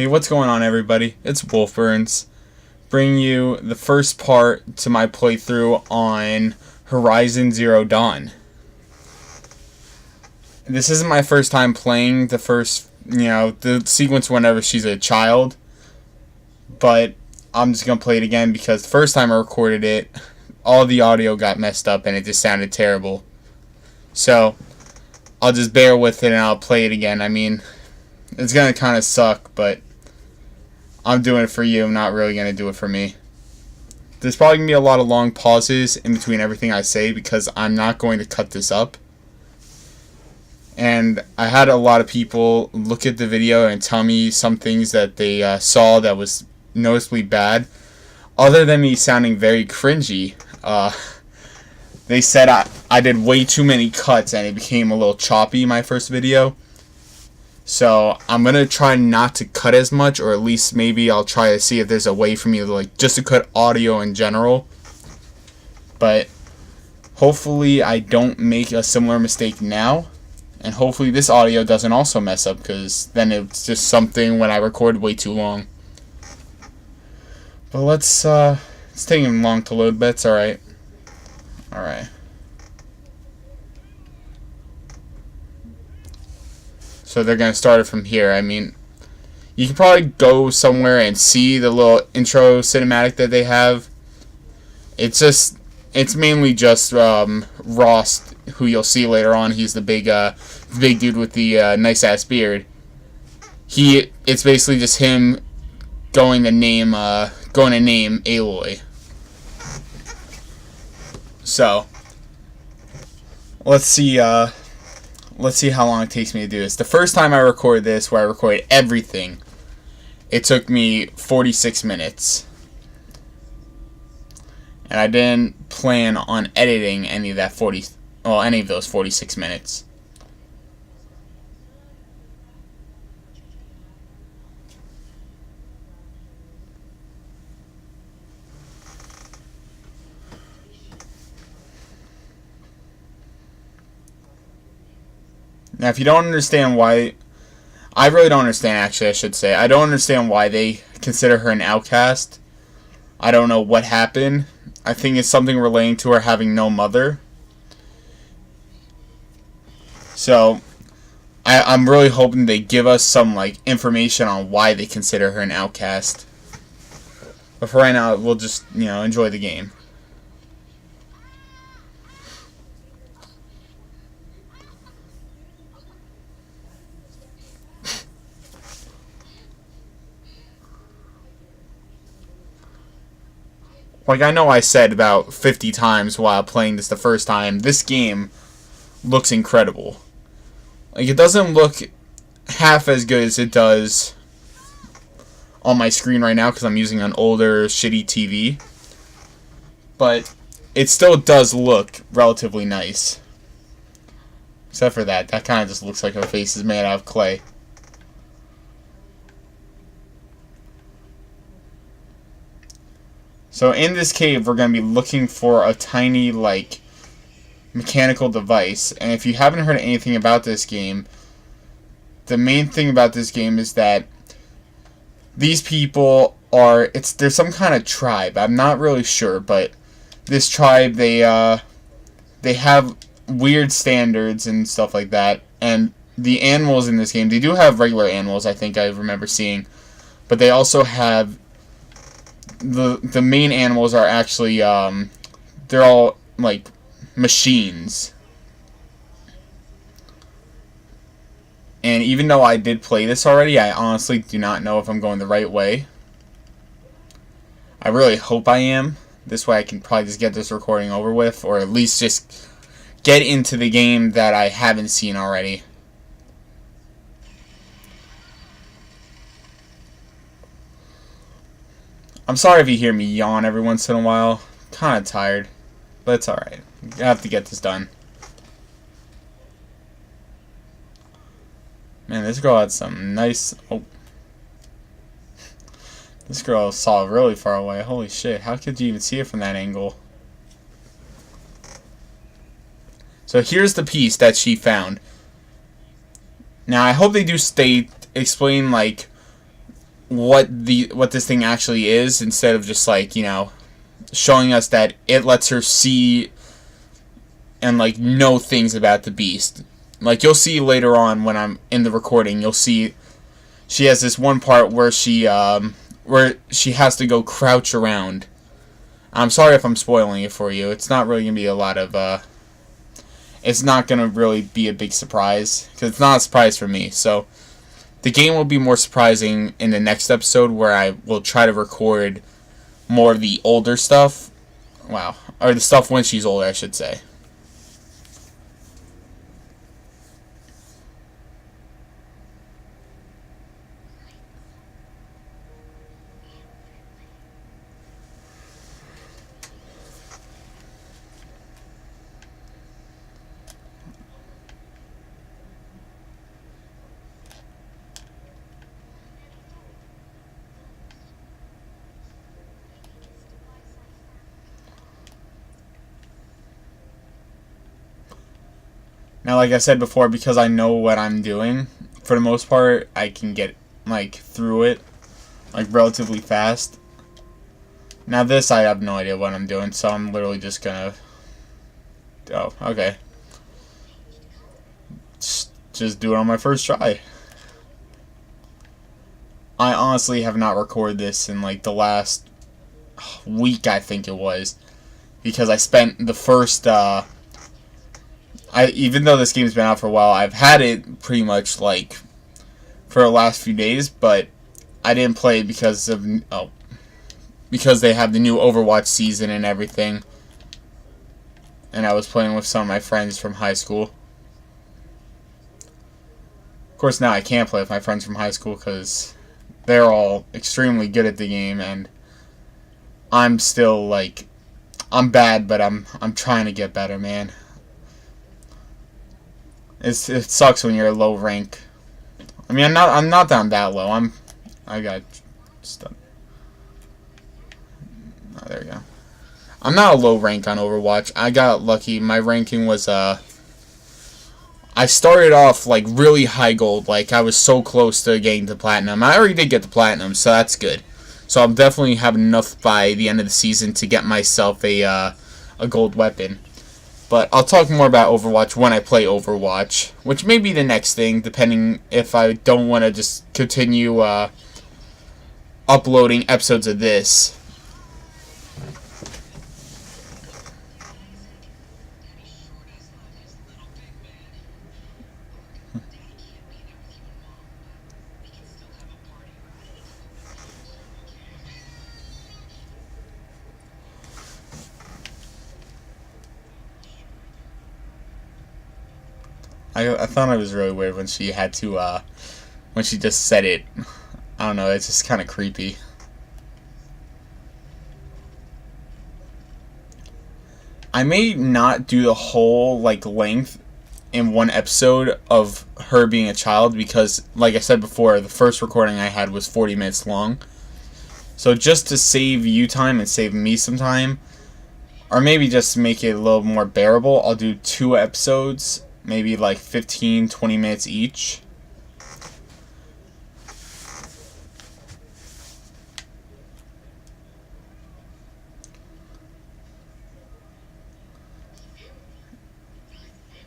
what's going on, everybody? It's Wolfburns, bringing you the first part to my playthrough on Horizon Zero Dawn. This isn't my first time playing the sequence whenever she's a child, but I'm just gonna play it again because the first time I recorded it, all the audio got messed up and it just sounded terrible. So, I'll just bear with it and I'll play it again. I mean, it's gonna kind of suck, but I'm doing it for you. I'm not really gonna do it for me. There's probably gonna be a lot of long pauses in between everything I say because I'm not going to cut this up. And I had a lot of people look at the video and tell me some things that they saw that was noticeably bad. Other than me sounding very cringy, they said I did way too many cuts and it became a little choppy my first video. So I'm going to try not to cut as much, or at least maybe I'll try to see if there's a way for me to just to cut audio in general. But hopefully I don't make a similar mistake now. And hopefully this audio doesn't also mess up, because then it's just something when I record way too long. But it's taking long to load, but it's alright. Alright. So they're going to start it from here. I mean, you can probably go somewhere and see the little intro cinematic that they have. It's mainly just Rost, who you'll see later on. He's the big dude with the nice ass beard. It's basically just him going to name Aloy. So let's see how long it takes me to do this. The first time I recorded this, where I recorded everything, it took me 46 minutes. And I didn't plan on editing any of those 46 minutes. Now, if you don't understand why, I really don't understand, actually, I should say. I don't understand why they consider her an outcast. I don't know what happened. I think it's something relating to her having no mother. So, I'm really hoping they give us some, information on why they consider her an outcast. But for right now, we'll just, enjoy the game. I know I said about 50 times while playing this the first time, this game looks incredible. It doesn't look half as good as it does on my screen right now because I'm using an older, shitty TV. But it still does look relatively nice. Except for that. That kind of just looks like her face is made out of clay. So in this cave, we're going to be looking for a tiny, mechanical device. And if you haven't heard anything about this game, the main thing about this game is that these people they're some kind of tribe. I'm not really sure, but this tribe, they have weird standards and stuff like that. And the animals in this game, they do have regular animals, I think I remember seeing. But they also have the main animals are actually they're all machines. And even though I did play this already, I honestly do not know if I'm going the right way. I really hope I am. This way I can probably just get this recording over with, or at least just get into the game that I haven't seen already. I'm sorry if you hear me yawn every once in a while. Kind of tired, but it's alright. I have to get this done. Man, this girl had some nice... Oh. This girl saw really far away. Holy shit, how could you even see it from that angle? So here's the piece that she found. Now, I hope they do explain, what this thing actually is, instead of just like, you know, showing us that it lets her see and like know things about the beast. Like, you'll see later on when I'm in the recording, you'll see she has this one part where she has to go crouch around. I'm sorry if I'm spoiling it for you. It's not really gonna be a lot of it's not gonna really be a big surprise, because it's not a surprise for me. So the game will be more surprising in the next episode, where I will try to record more of the older stuff. Wow. Or the stuff when she's older, I should say. Now, like I said before, because I know what I'm doing, for the most part, I can get, like, through it, like, relatively fast. Now this, I have no idea what I'm doing, so I'm literally just gonna... Oh, okay. Just do it on my first try. I honestly have not recorded this in, like, the last week, I think it was. Because I spent the first, even though this game's been out for a while, I've had it pretty much, like, for the last few days, but I didn't play it because of, because they have the new Overwatch season and everything. And I was playing with some of my friends from high school. Of course, now I can't play with my friends from high school because they're all extremely good at the game, and I'm still, like, I'm bad, but I'm trying to get better, man. It sucks when you're a low rank. I mean, I'm not down that low. I got stuck. Oh, there we go. I'm not a low rank on Overwatch. I got lucky. My ranking was I started off like really high gold. Like, I was so close to getting to platinum. I already did get to platinum, so that's good. So I'll definitely have enough by the end of the season to get myself a gold weapon. But I'll talk more about Overwatch when I play Overwatch, which may be the next thing, depending if I don't want to just continue uploading episodes of this. I thought it was really weird when she had to, when she just said it. I don't know, it's just kind of creepy. I may not do the whole, like, length in one episode of her being a child because, like I said before, the first recording I had was 40 minutes long. So just to save you time and save me some time, or maybe just to make it a little more bearable, I'll do 2 episodes, maybe like 15-20 minutes each.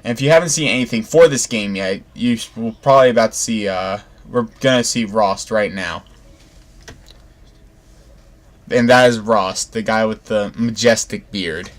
And if you haven't seen anything for this game yet, you're probably about to see, we're gonna see Rost right now. And that is Rost, the guy with the majestic beard.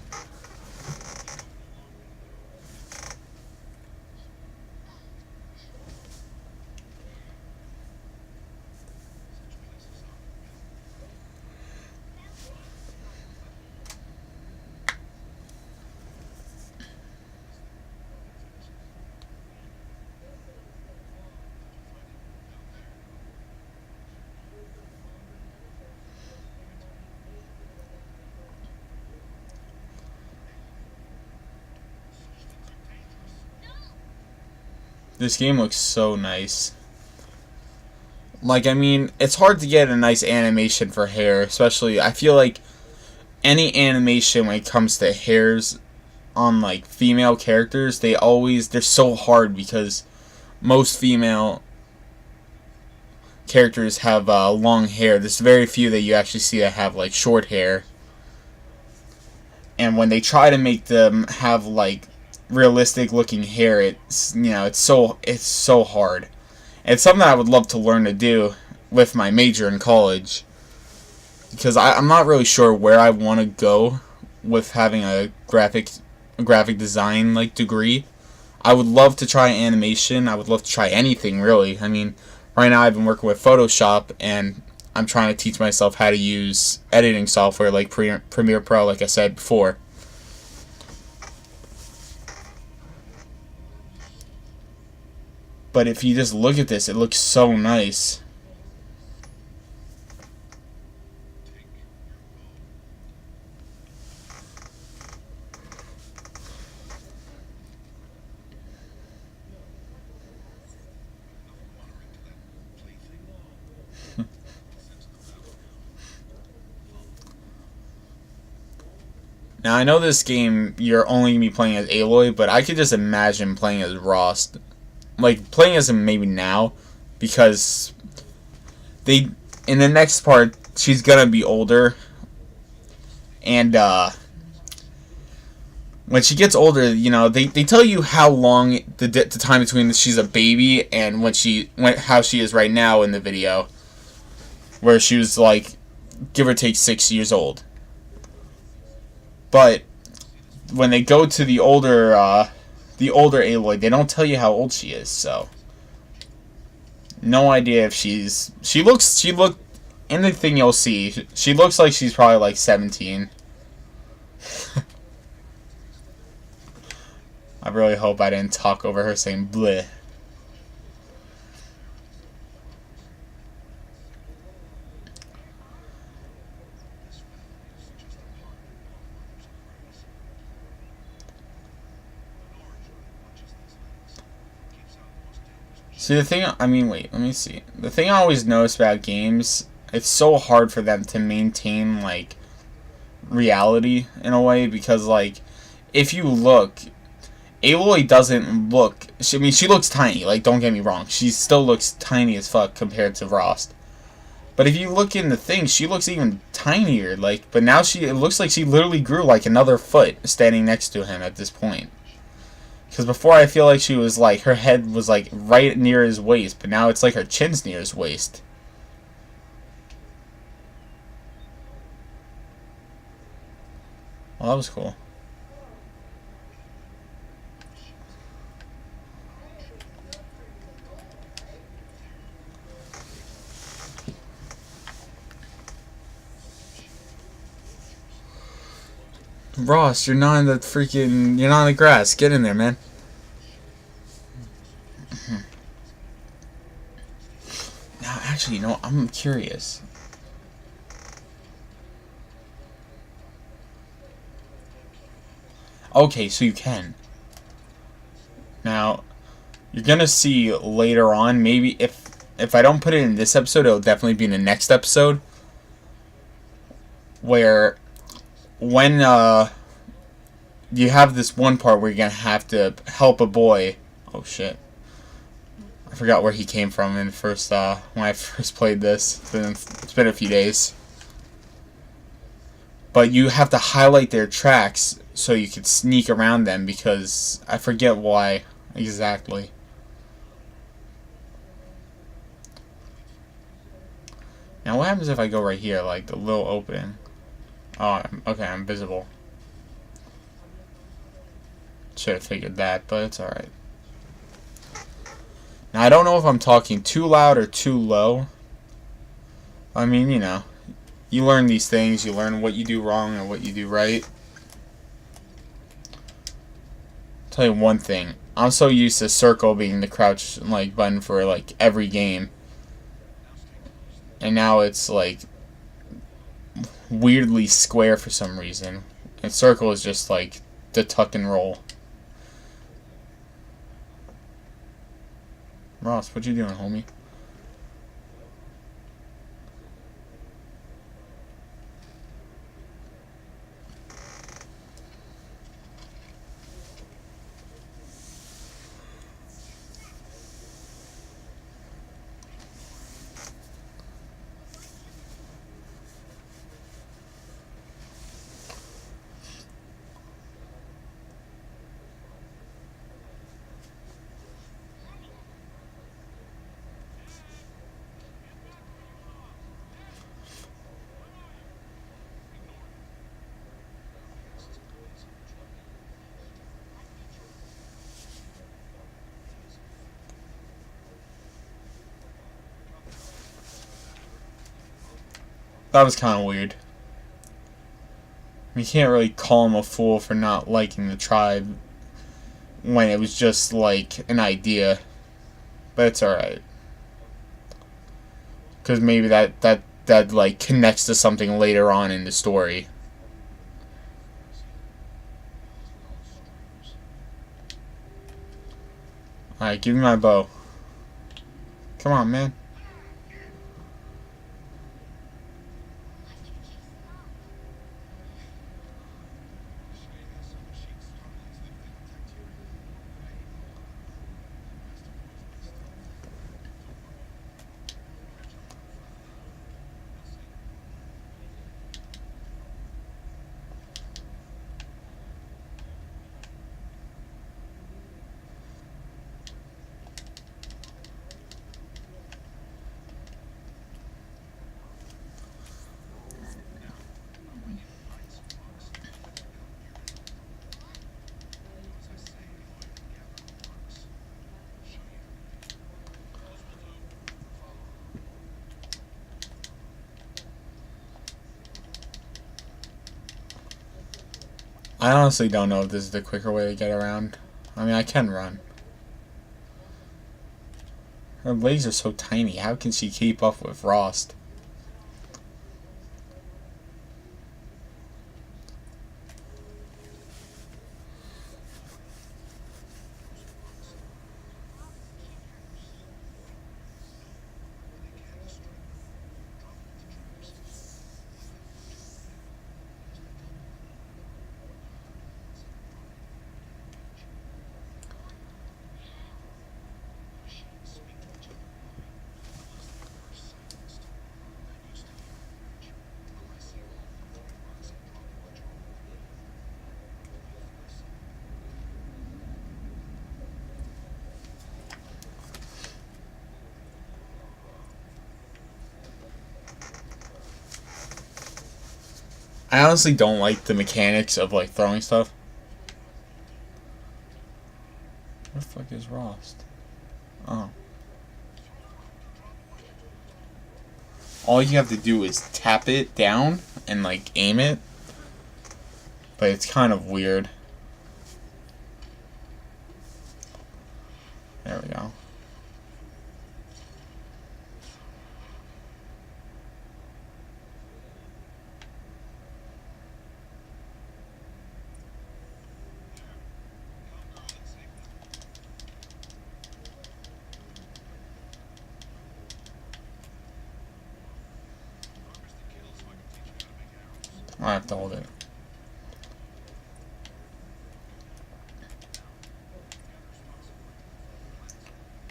This game looks so nice. Like, I mean, it's hard to get a nice animation for hair, especially, I feel like any animation when it comes to hairs on, like, female characters, they're so hard because most female characters have long hair. There's very few that you actually see that have like short hair. And when they try to make them have like realistic looking hair, it's it's so hard. And it's something that I would love to learn to do with my major in college, because I'm not really sure where I want to go with having a graphic design like degree. I would love to try animation. I would love to try anything really. I mean, right now I've been working with Photoshop, and I'm trying to teach myself how to use editing software like Premiere Pro, like I said before. But if you just look at this, it looks so nice. Now, I know this game, you're only going to be playing as Aloy, but I could just imagine playing as Rost. Like, playing as him maybe now, because in the next part, she's going to be older, and, when she gets older, they tell you how long the time between she's a baby and how she is right now in the video, where she was, like, give or take 6 years old. But when they go to the older Aloy, they don't tell you how old she is, so no idea if she looked in the thing you'll see, she looks like she's probably like 17. I really hope I didn't talk over her saying bleh. See, the thing, wait, let me see. The thing I always notice about games, it's so hard for them to maintain, like, reality, in a way, because, like, if you look, Aloy doesn't look, she looks tiny, like, don't get me wrong, she still looks tiny as fuck compared to Rost. But if you look in the thing, she looks even tinier, like, but now it looks like she literally grew, like, another foot standing next to him at this point. Because before I feel like she was like, her head was like right near his waist, but now it's like her chin's near his waist. Well, that was cool. Rost, you're not in the grass. Get in there, man. Now, actually, I'm curious. Okay, so you can. Now, you're gonna see later on, maybe if I don't put it in this episode, it'll definitely be in the next episode, where when you have this one part where you're gonna have to help a boy. Oh shit, I forgot where he came from in the first when I first played this. It's been a few days, but you have to highlight their tracks so you can sneak around them, because I forget why exactly. Now what happens if I go right here, like the little opening? Oh, okay, I'm visible. Should have figured that, but it's alright. Now, I don't know if I'm talking too loud or too low. I mean, you learn these things. You learn what you do wrong and what you do right. Tell you one thing. I'm so used to circle being the crouch like button for like every game. And now it's like weirdly square for some reason. And circle is just like the tuck and roll. Rost, what you doing, homie? That was kind of weird. You can't really call him a fool for not liking the tribe when it was just like an idea, but it's alright. Because maybe that like connects to something later on in the story. Alright, give me my bow. Come on, man. I honestly don't know if this is the quicker way to get around. I mean, I can run. Her legs are so tiny. How can she keep up with Rost? I honestly don't like the mechanics of like throwing stuff. Where the fuck is Rost? Oh. All you have to do is tap it down and like aim it. But it's kind of weird. There we go. I have to hold it.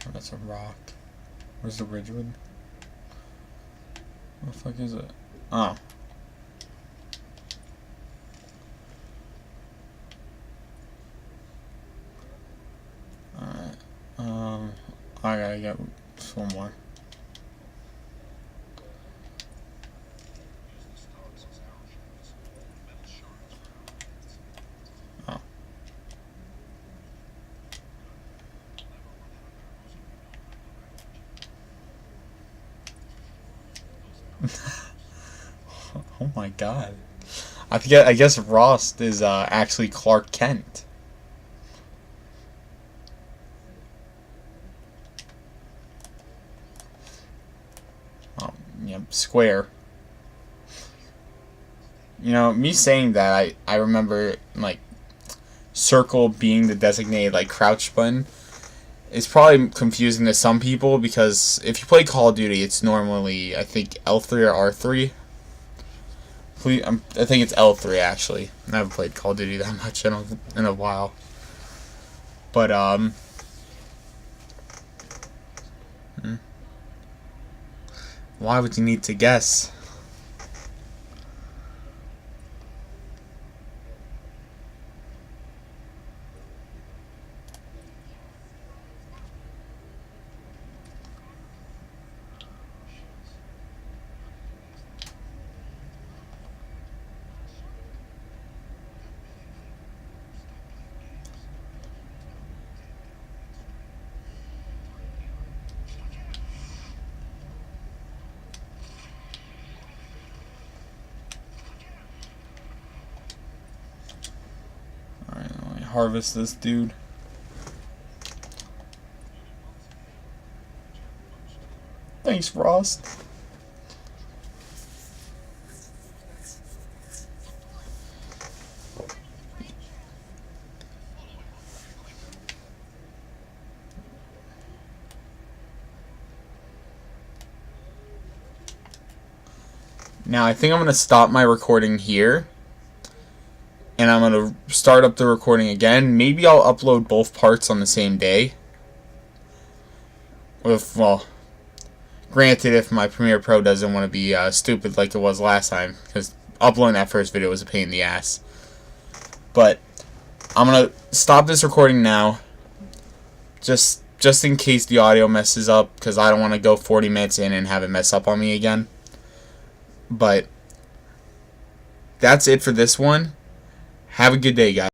Oh, that's a rock. Where's the Ridgewood? What the fuck is it? Oh. Alright. I gotta get some more. Oh my god. I guess Rost is actually Clark Kent. Yep, square. You know, me saying that, I remember, like, circle being the designated, like, crouch button. It's probably confusing to some people because if you play Call of Duty, it's normally, I think, L3 or R3. I think it's L3, actually. I haven't played Call of Duty that much in a while. But, why would you need to guess? harvest this dude. Thanks, Frost. Now I think I'm going to stop my recording here. And I'm going to start up the recording again. Maybe I'll upload both parts on the same day. Well, granted, if my Premiere Pro doesn't want to be stupid like it was last time. Because uploading that first video was a pain in the ass. But I'm going to stop this recording now. Just in case the audio messes up. Because I don't want to go 40 minutes in and have it mess up on me again. But that's it for this one. Have a good day, guys.